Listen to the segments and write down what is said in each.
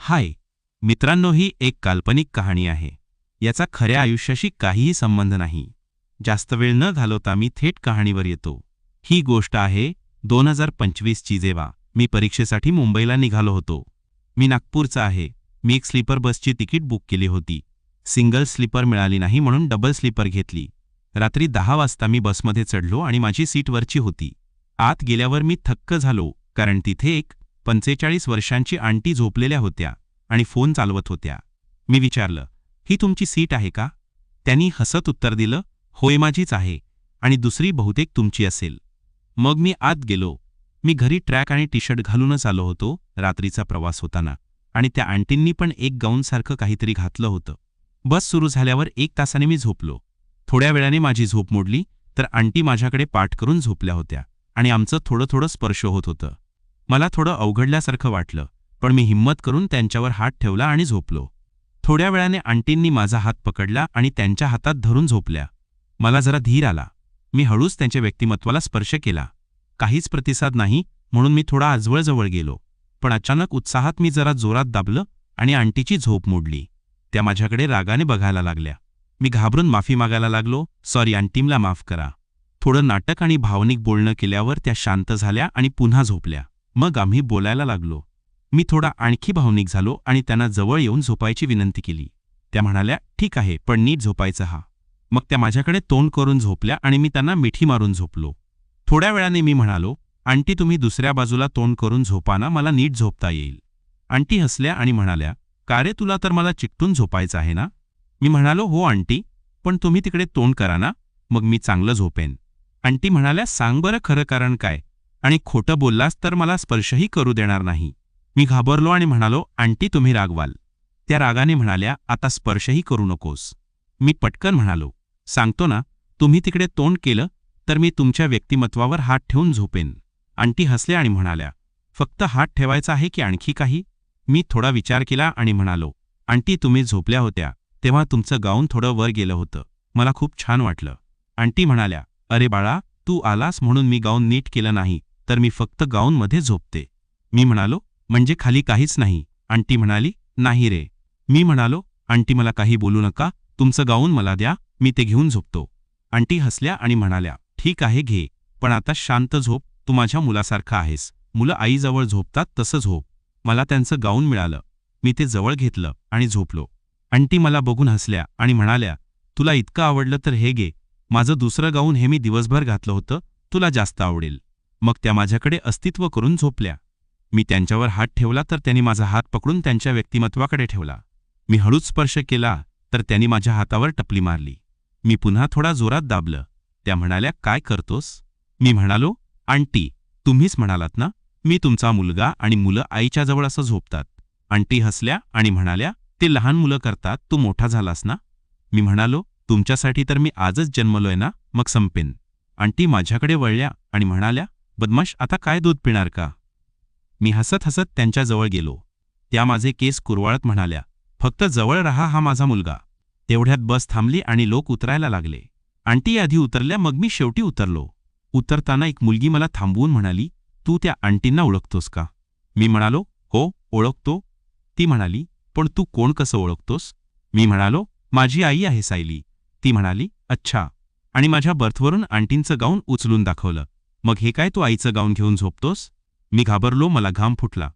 हाय मित्रांनो, ही एक काल्पनिक कहाणी आहे. याचा खऱ्या आयुष्याशी काहीही संबंध नाही. जास्त वेळ न घालवता मी थेट कहाणीवर येतो. ही गोष्ट आहे 2025 ची, जेव्हा मी परीक्षेसाठी मुंबईला निघालो होतो. मी नागपूरचा आहे. मी एक स्लीपर बसची तिकीट बुक केली होती. सिंगल स्लीपर मिळाली नाही म्हणून डबल स्लीपर घेतली. रात्री 10 वाजता मी बसमध्ये चढलो आणि माझी सीट वरची होती. आत गेल्यावर मी थक्क झालो, कारण तिथे एक 45 वर्षांची आंटी झोपलेल्या होत्या आणि फोन चालवत होत्या. मी विचारलं, ही तुमची सीट आहे का? त्यांनी हसत उत्तर दिलं, होय माझीच आहे, आणि दुसरी बहुतेक तुमची असेल. मग मी आत गेलो. मी घरी ट्रॅक आणि टी शर्ट घालूनच आलो होतो, रात्रीचा प्रवास होताना, आणि त्या आंटींनी पण एक गाऊनसारखं काहीतरी घातलं होतं. बस सुरू झाल्यावर 1 तासाने मी झोपलो. थोड्या वेळाने माझी झोप मोडली तर आंटी माझ्याकडे पाठ करून झोपल्या होत्या आणि आमचं थोडं थोडं स्पर्श होत होतं. मला थोडं अवघडल्यासारखं वाटलं, पण मी हिम्मत करून त्यांच्यावर हात ठेवला आणि झोपलो. थोड्या वेळाने आंटींनी माझा हात पकडला आणि त्यांच्या हातात धरून झोपल्या. मला जरा धीर आला. मी हळूच त्यांच्या व्यक्तिमत्वाला स्पर्श केला. काहीच प्रतिसाद नाही म्हणून मी थोडा आजवळजवळ गेलो. पण अचानक उत्साहात मी जरा जोरात दाबलं आणि आंटीची झोप मोडली. त्या माझ्याकडे रागाने बघायला लागल्या. मी घाबरून माफी मागायला लागलो, सॉरी आंटी, मला माफ करा. थोडं नाटक आणि भावनिक बोलणं केल्यावर त्या शांत झाल्या आणि पुन्हा झोपल्या. मग आम्ही बोलायला लागलो. मी थोडा आणखी भावनिक झालो आणि त्यांना जवळ येऊन झोपायची विनंती केली. त्या म्हणाल्या, ठीक आहे, पण नीट झोपायचं हा. मग त्या माझ्याकडे तोंड करून झोपल्या आणि मी त्यांना मिठी मारून झोपलो. थोड्या वेळाने मी म्हणालो, आंटी तुम्ही दुसऱ्या बाजूला तोंड करून झोपा ना, मला नीट झोपता येईल. आंटी हसल्या आणि म्हणाल्या, का रे, तुला तर मला चिकटून झोपायचं आहे ना? मी म्हणालो, हो आंटी, पण तुम्ही तिकडे तोंड करा ना, मग मी चांगलं झोपेन. आंटी म्हणाल्या, सांग बरं खरं कारण काय, आणि खोटं बोललास तर मला स्पर्शही करू देणार नाही. मी घाबरलो आणि म्हणालो, आंटी तुम्ही रागवाल. त्या रागाने म्हणाल्या, आता स्पर्शही करू नकोस. मी पटकन म्हणालो, सांगतो ना, तुम्ही तिकडे तोंड केलं तर मी तुमच्या व्यक्तिमत्वावर हात ठेवून झोपेन. आंटी हसल्या आणि म्हणाल्या, फक्त हात ठेवायचा आहे की आणखी काही? मी थोडा विचार केला आणि म्हणालो, आंटी तुम्ही झोपल्या होत्या तेव्हा तुमचं गाऊन थोडं वर गेलं होतं, मला खूप छान वाटलं. आंटी म्हणाल्या, अरे बाळा, तू आलास म्हणून मी गाऊन नीट केलं नाही, तर मी फक्त गाऊनमध्ये झोपते. मी म्हणालो, म्हणजे खाली काहीच नाही? आंटी म्हणाली, नाही रे. मी म्हणालो, आंटी मला काही बोलू नका, तुमचं गाऊन मला द्या, मी ते घेऊन झोपतो. आंटी हसल्या आणि म्हणाल्या, ठीक आहे घे, पण आता शांत झोप, तू माझ्या मुलासारखा आहेस. मुलं आईजवळ झोपतात तसं झोप. मला त्यांचं गाऊन मिळालं. मी ते जवळ घेतलं आणि झोपलो. आंटी मला बघून हसल्या आणि म्हणाल्या, तुला इतकं आवडलं तर हे घे, माझं दुसरं गाऊन हे मी दिवसभर घातलं होतं, तुला जास्त आवडेल. मग त्या माझ्याकडे अस्तित्व करून झोपल्या. मी त्यांच्यावर हात ठेवला तर त्यांनी माझा हात पकडून त्यांच्या व्यक्तिमत्वाकडे ठेवला. मी हळूच स्पर्श केला तर त्यांनी माझ्या हातावर टपली मारली. मी पुन्हा थोडा जोरात दाबलं. त्या म्हणाल्या, काय करतोस? मी म्हणालो, आंटी तुम्हीच म्हणालात ना, मी तुमचा मुलगा आणि मुलं आईच्या जवळ असं झोपतात. आंटी हसल्या आणि म्हणाल्या, ते लहान मुलं करतात, तू मोठा झालास ना? मी म्हणालो, तुमच्यासाठी तर मी आजच जन्मलोय ना, मग संपेन. आंटी माझ्याकडे वळल्या आणि म्हणाल्या, बदमाश, आता काय दूध पिणार का? मी हसत हसत त्यांच्याजवळ गेलो. त्या माझे केस कुरवाळत म्हणाल्या, फक्त जवळ राहा, हा माझा मुलगा. तेवढ्यात बस थांबली आणि लोक उतरायला लागले. आंटी आधी उतरल्या, मग मी शेवटी उतरलो. उतरताना एक मुलगी मला थांबवून म्हणाली, तू त्या आंटींना ओळखतोस का? मी म्हणालो, हो ओळखतो. ती म्हणाली, पण तू कोण कसं ओळखतोस? मी म्हणालो, माझी आई आहे सायली. ती म्हणाली, अच्छा, आणि माझ्या बर्थवरून आंटींचं गाऊन उचलून दाखवलं. मग हे काय, तू आईचं गाऊन घेऊन झोपतोस? मी घाबरलो, मला घाम फुटला.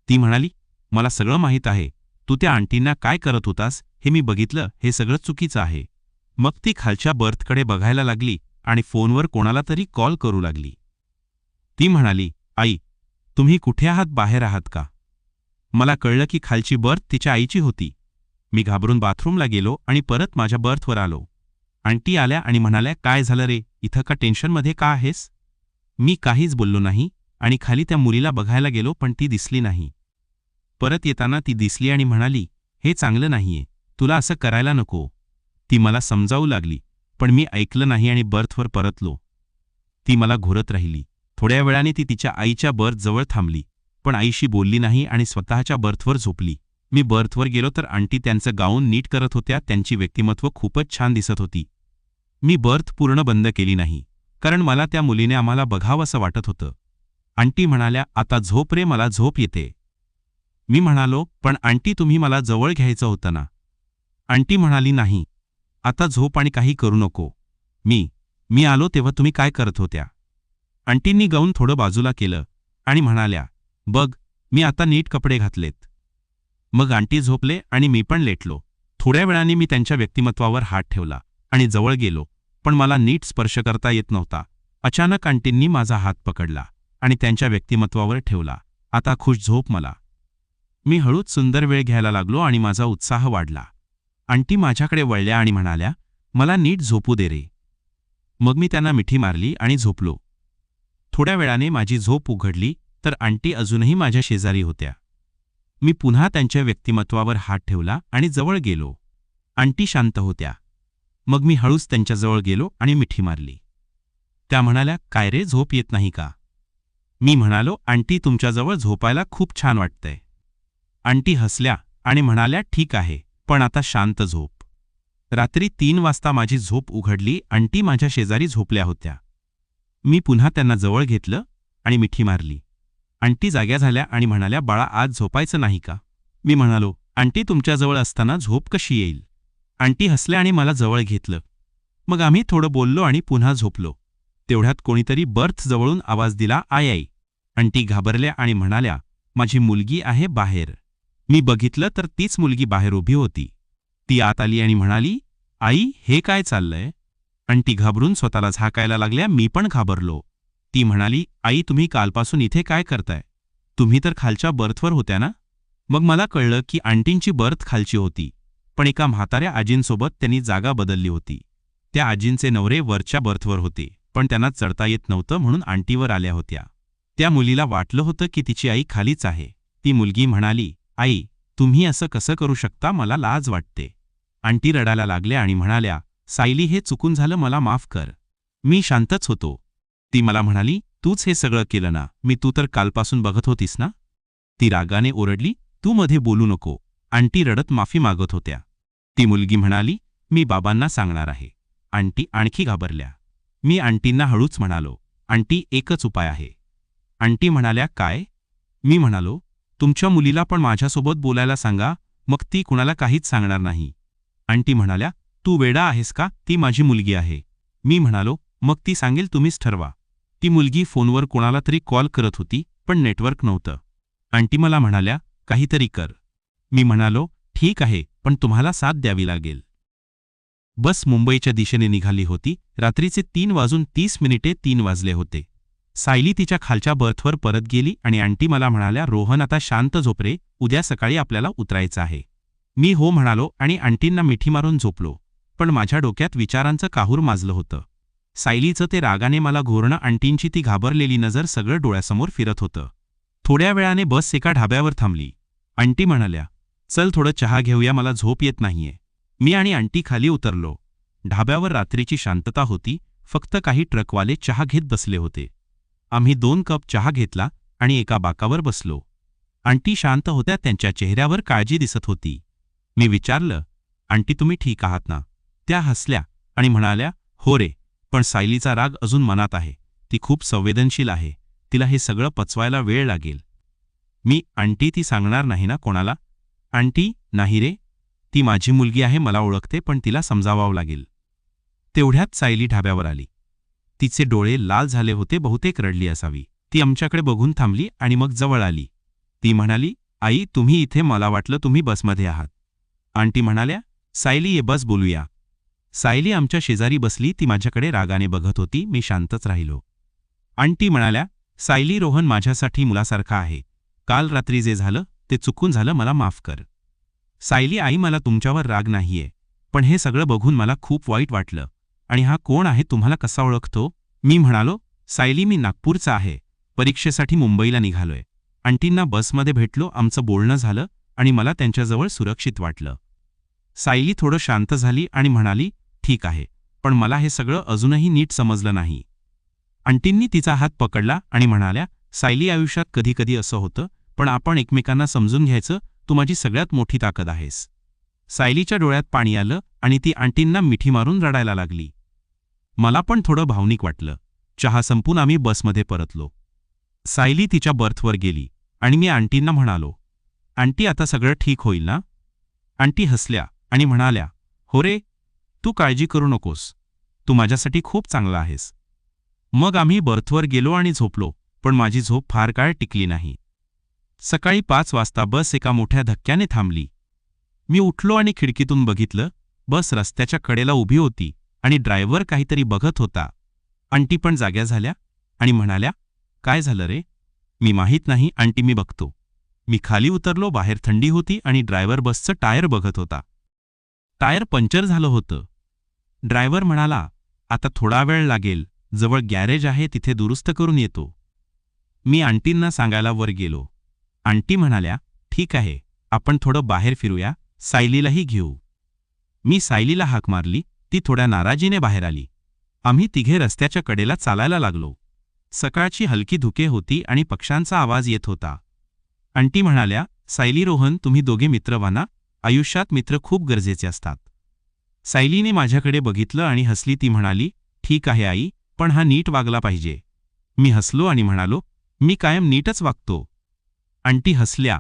ती म्हणाली, मला सगळं माहीत आहे, तू त्या आंटींना काय करत होतास हे मी बघितलं, हे सगळं चुकीचं आहे. मग ती खालच्या बर्थकडे बघायला लागली आणि फोनवर कोणाला तरी कॉल करू लागली. ती म्हणाली, आई तुम्ही कुठे आहात, बाहेर आहात का? मला कळलं की खालची बर्थ तिच्या आईची होती. मी घाबरून बाथरूमला गेलो आणि परत माझ्या बर्थवर आलो. आंटी आल्या आणि म्हणाल्या, काय झालं रे, इथं का टेन्शनमध्ये का आहेस? मी काहीच बोललो नाही आणि खाली त्या मुलीला बघायला गेलो, पण ती दिसली नाही. परत येताना ती दिसली आणि म्हणाली, हे चांगलं नाहीये, तुला असं करायला नको. ती मला समजावू लागली, पण मी ऐकलं नाही आणि बर्थवर परतलो. ती मला घोरत राहिली. थोड्या वेळाने ती तिच्या आईच्या बर्थजवळ थांबली, पण आईशी बोलली नाही आणि स्वतःच्या बर्थवर झोपली. मी बर्थवर गेलो तर आंटी त्यांचं गाऊन नीट करत होत्या. त्यांची व्यक्तिमत्व खूपच छान दिसत होती. मी बर्थ पूर्ण बंद केली नाही, कारण मला त्या मुलीने आम्हाला बघावंसं वाटत होतं. आंटी म्हणाल्या, आता झोप रे, मला झोप येते. मी म्हणालो, पण आंटी तुम्ही मला जवळ घ्यायचं होतं ना. आंटी म्हणाली, नाही, आता झोप आणि काही करू नको. मी आलो तेव्हा तुम्ही काय करत होत्या? आंटींनी गाऊन थोडं बाजूला केलं आणि म्हणाल्या, बघ, मी आता नीट कपडे घातलेत. मग आंटी झोपले आणि मी पण लेटलो. थोड्या वेळाने मी त्यांच्या व्यक्तिमत्वावर हात ठेवला आणि जवळ गेलो, पण मला नीट स्पर्श करता येत नव्हता. अचानक आंटींनी माझा हात पकडला आणि त्यांच्या व्यक्तिमत्वावर ठेवला. आता खुश झोप मला. मी हळूच सुंदर वेळ घ्यायला लागलो आणि माझा उत्साह वाढला. आंटी माझ्याकडे वळल्या आणि म्हणाल्या, मला नीट झोपू दे रे. मग मी त्यांना मिठी मारली आणि झोपलो. थोड्या वेळाने माझी झोप उघडली तर आंटी अजूनही माझ्या शेजारी होत्या. मी पुन्हा त्यांच्या व्यक्तिमत्वावर हात ठेवला आणि जवळ गेलो. आंटी शांत होत्या. मग मी हळूच त्यांच्याजवळ गेलो आणि मिठी मारली. त्या म्हणाल्या, काय रे, झोप येत नाही का? मी म्हणालो, आंटी तुमच्याजवळ झोपायला खूप छान वाटतंय. आंटी हसल्या आणि म्हणाल्या, ठीक आहे, पण आता शांत झोप. रात्री 3 वाजता माझी झोप उघडली. आंटी माझ्या शेजारी झोपल्या होत्या. मी पुन्हा त्यांना जवळ घेतलं आणि मिठी मारली. आंटी जाग्या झाल्या आणि म्हणाल्या, बाळा, आज झोपायचं नाही का? मी म्हणालो, आंटी तुमच्याजवळ असताना झोप कशी येईल? आंटी हसल्या आणि मला जवळ घेतलं. मग आम्ही थोडं बोललो आणि पुन्हा झोपलो. तेवढ्यात कोणीतरी बर्थ जवळून आवाज दिला, आई आई. आंटी घाबरल्या आणि म्हणाल्या, माझी मुलगी आहे बाहेर. मी बघितलं तर तीच मुलगी बाहेर उभी होती. ती आत आली आणि म्हणाली, आई, हे काय चाललंय? आंटी घाबरून स्वतःला झाकायला लागल्या. मी पण घाबरलो. ती म्हणाली, आई, तुम्ही कालपासून इथे काय करताय? तुम्ही तर खालच्या बर्थवर होत्या ना? मग मला कळलं की आंटींची बर्थ खालची होती, पण एका म्हाताऱ्या आजींसोबत त्यांनी जागा बदलली होती. त्या आजींचे नवरे वरच्या बर्थवर होते, पण त्यांना चढता येत नव्हतं म्हणून आंटीवर आल्या होत्या. त्या मुलीला वाटलं होतं की तिची आई खालीच आहे. ती मुलगी म्हणाली, आई, तुम्ही असं कसं करू शकता? मला लाज वाटते. आंटी रडायला लागल्या आणि म्हणाल्या, सायली, हे चुकून झालं, मला माफ कर. मी शांतच होतो. ती मला म्हणाली, तूच हे सगळं केलं ना? तू तर कालपासून बघत होतीस ना? ती रागाने ओरडली, तू मध्ये बोलू नको. आंटी रडत माफी मागत होत्या. ती मुलगी म्हणाली, मी बाबांना सांगणार आहे. आंटी आणखी घाबरल्या. मी आंटींना हळूच म्हणालो, आंटी, एकच उपाय आहे. आंटी म्हणाल्या, काय? मी म्हणालो, तुमच्या मुलीला पण माझ्यासोबत बोलायला सांगा, मग ती कुणाला काहीच सांगणार नाही. आंटी म्हणाल्या, तू वेडा आहेस का? ती माझी मुलगी आहे. मी म्हणालो, मग ती सांगेल, तुम्हीच ठरवा. ती मुलगी फोनवर कोणाला तरी कॉल करत होती, पण नेटवर्क नव्हतं. आंटी मला म्हणाल्या, काहीतरी कर. मी म्हणालो, ठीक आहे, पण तुम्हाला साथ द्यावी लागेल. बस मुंबईच्या दिशेने निघाली होती. रात्रीचे 3:30 वाजले होते. सायली तिच्या खालच्या बर्थवर परत गेली आणि आंटी मला म्हणाल्या, रोहन, आता शांत झोप रे, उद्या सकाळी आपल्याला उतरायचं आहे. मी हो म्हणालो आणि आंटींना मिठी मारून झोपलो. पण माझ्या डोक्यात विचारांचं काहूर माजलं होतं. सायलीचं ते रागाने मला घोरणं, आंटींची ती घाबरलेली नजर, सगळं डोळ्यासमोर फिरत होतं. थोड्या वेळाने बस एका ढाब्यावर थांबली. आंटी म्हणाल्या, चल थोडं चहा घेऊया, मला झोप येत नाहीये. मी आणि आंटी खाली उतरलो. ढाब्यावर रात्रीची शांतता होती. फक्त काही ट्रकवाले चहा घेत बसले होते. आम्ही 2 कप चहा घेतला आणि एका बाकावर बसलो. आंटी शांत होत्या, त्यांच्या चेहऱ्यावर काळजी दिसत होती. मी विचारलं, आंटी, तुम्ही ठीक आहात ना? त्या हसल्या आणि म्हणाल्या, हो रे, पण सायलीचा राग अजून मनात आहे. ती खूप संवेदनशील आहे. तिला हे सगळं पचवायला वेळ लागेल. मी, आंटी, ती सांगणार नाही ना कोणाला? आंटी, नाही रे, ती माझी मुलगी आहे, मला ओळखते, पण तिला समजावावं लागेल. तेवढ्यात सायली ढाब्यावर आली. तिचे डोळे लाल झाले होते, बहुतेक रडली असावी. ती आमच्याकडे बघून थांबली आणि मग जवळ आली. ती म्हणाली, आई, तुम्ही इथे? मला वाटलं तुम्ही बसमध्ये आहात. आंटी म्हणाल्या, सायली, ये बस बोलूया. सायली आमच्या शेजारी बसली. ती माझ्याकडे रागाने बघत होती. मी शांतच राहिलो. आंटी म्हणाल्या, सायली, रोहन माझ्यासाठी मुलासारखा आहे. काल रात्री जे झालं ते चुकून झालं, मला माफ कर. सायली, आई, मला तुमच्यावर राग नाहीये, पण हे सगळं बघून मला खूप वाईट वाटलं. आणि हा कोण आहे? तुम्हाला कसा ओळखतो? मी म्हणालो, सायली, मी नागपूरचा आहे. परीक्षेसाठी मुंबईला निघालोय. आंटींना बसमध्ये भेटलो. आमचं बोलणं झालं आणि मला त्यांच्याजवळ सुरक्षित वाटलं. सायली थोडं शांत झाली आणि म्हणाली, ठीक आहे, पण मला हे सगळं अजूनही नीट समजलं नाही. आंटींनी तिचा हात पकडला आणि म्हणाल्या, सायली, आयुष्यात कधीकधी असं होतं, पण आपण एकमेकांना समजून घ्यायचं. तू माझी सगळ्यात मोठी ताकद आहेस. सायलीच्या डोळ्यात पाणी आलं आणि ती आंटींना मिठी मारून रडायला लागली. मला पण थोडं भावनिक वाटलं. चहा संपून आम्ही बसमध्ये परतलो. सायली तिच्या बर्थवर गेली आणि मी आंटींना म्हणालो, आंटी आता सगळं ठीक होईल ना? आंटी हसल्या आणि म्हणाल्या, हो रे, तू काळजी करू नकोस. तू माझ्यासाठी खूप चांगला आहेस. मग आम्ही बर्थवर गेलो आणि झोपलो, पण माझी झोप फार काळ टिकली नाही. सकाळी 5 वाजता बस एका मोठ्या धक्क्याने थांबली. मी उठलो आणि खिडकीतून बघितलं. बस रस्त्याच्या कडेला उभी होती आणि ड्रायव्हर काहीतरी बघत होता. आंटी पण जाग्या झाल्या आणि म्हणाल्या, काय झालं रे? मी माहीत नाही आंटी, मी बघतो. मी खाली उतरलो. बाहेर थंडी होती आणि ड्रायव्हर बसचं टायर बघत होता. टायर पंक्चर झालं होतं. ड्रायव्हर म्हणाला, आता थोडा वेळ लागेल, जवळ गॅरेज आहे तिथे दुरुस्त करून येतो. मी आंटींना सांगायला वर गेलो. आंटी म्हणाल्या, ठीक आहे, आपण थोडं बाहेर फिरूया, सायलीलाही घेऊ. मी सायलीला हाक मारली. ती थोड्या नाराजीने बाहेर आली. आम्ही तिघे रस्त्याच्या कडेला चालायला लागलो. सकाळची हलकी धुके होती आणि पक्ष्यांचा आवाज येत होता. आंटी म्हणाल्या, सायली, रोहन, तुम्ही दोघे मित्र व्हा ना. आयुष्यात मित्र खूप गरजेचे असतात. सायलीने माझ्याकडे बघितलं आणि हसली. ती म्हणाली, ठीक आहे आई, पण हा नीट वागला पाहिजे. मी हसलो आणि म्हणालो, मी कायम नीटच वागतो. आंटी हसल्या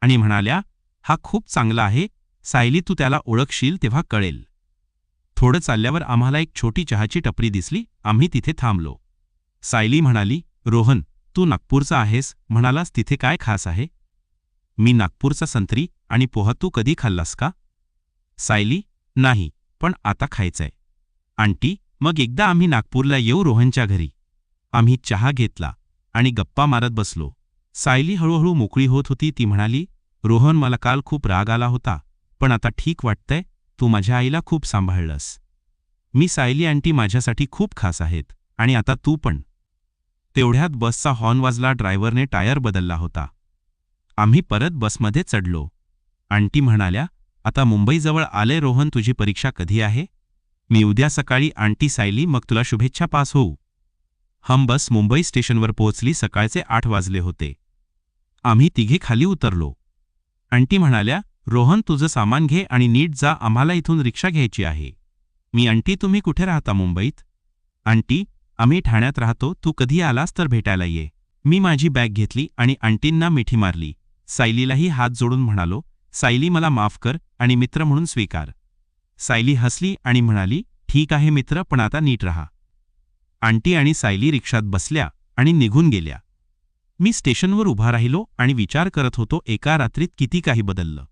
आणि म्हणाल्या, हा खूप चांगला आहे सायली, तू त्याला ओळखशील तेव्हा कळेल. थोडं चालल्यावर आम्हाला एक छोटी चहाची टपरी दिसली. आम्ही तिथे थांबलो. सायली म्हणाली, रोहन, तू नागपूरचा आहेस, म्हणालास तिथे काय खास आहे? मी नागपूरचा संत्री आणि पोहा. तू कधी खाल्लास का? सायली, नाही, पण आता खायचंय. आंटी, मग एकदा आम्ही नागपूरला येऊ रोहनच्या घरी. आम्ही चहा घेतला आणि गप्पा मारत बसलो. सायली हळूहळू मोकळी होत होती. ती म्हणाली, रोहन, मला काल खूप राग आला होता, पण आता ठीक वाटतंय. तू माझ्या आईला खूप सांभाळलंस. मी सायली, आंटी माझ्यासाठी खूप खास आहेत आणि आता तू पण. तेवढ्यात बसचा हॉर्न वाजला. ड्रायव्हरने टायर बदलला होता. आम्ही परत बसमध्ये चढलो. आंटी म्हणाल्या, आता मुंबईजवळ आले रोहन, तुझी परीक्षा कधी आहे? मी उद्या सकाळी. आंटी, सायली, मग तुला शुभेच्छा, पास होऊ. हम बस मुंबई स्टेशनवर पोहोचली. सकाळचे 8 वाजले होते. आम्ही तिघे खाली उतरलो. आंटी म्हणाल्या, रोहन, तुझं सामान घे आणि नीट जा, आम्हाला इथून रिक्षा घ्यायची आहे. मी, आंटी, तुम्ही कुठे राहता मुंबईत? आंटी, आम्ही ठाण्यात राहतो. तू कधी आलास तर भेटायला ये. मी माझी बॅग घेतली आणि आंटींना मिठी मारली. सायलीलाही हात जोडून म्हणालो, सायली, मला माफ कर आणि मित्र म्हणून स्वीकार. सायली हसली आणि म्हणाली, ठीक आहे मित्र, पण आता नीट रहा. आंटी आणि सायली रिक्षात बसल्या आणि निघून गेल्या. मी स्टेशनवर उभा राहिलो आणि विचार करत होतो, एका रात्रीत किती काही बदललं.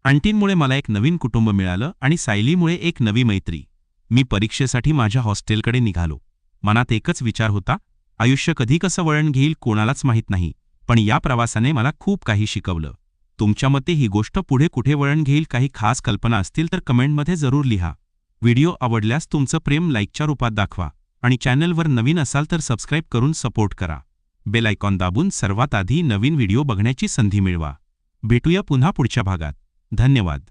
आंटींमुळे मला एक नवीन कुटुंब मिळालं आणि सायलीमुळे एक नवी मैत्री. मी परीक्षेसाठी माझ्या हॉस्टेलकडे निघालो. मनात एकच विचार होता, आयुष्य कधी कसं वळण घेईल कोणालाच माहीत नाही, पण या प्रवासाने मला खूप काही शिकवलं. तुमच्या मते ही गोष्ट पुढे कुठे वळण घेईल? काही खास कल्पना असतील तर कमेंटमध्ये जरूर लिहा. व्हिडिओ आवडल्यास तुमचं प्रेम लाईकच्या रूपात दाखवा आणि चॅनलवर नवीन असाल तर सबस्क्राईब करून सपोर्ट करा. बेल आयकॉन दाबून सर्वात आधी नवीन व्हिडिओ बघण्याची संधी मिळवा. भेटूया पुन्हा पुढच्या भागात. धन्यवाद.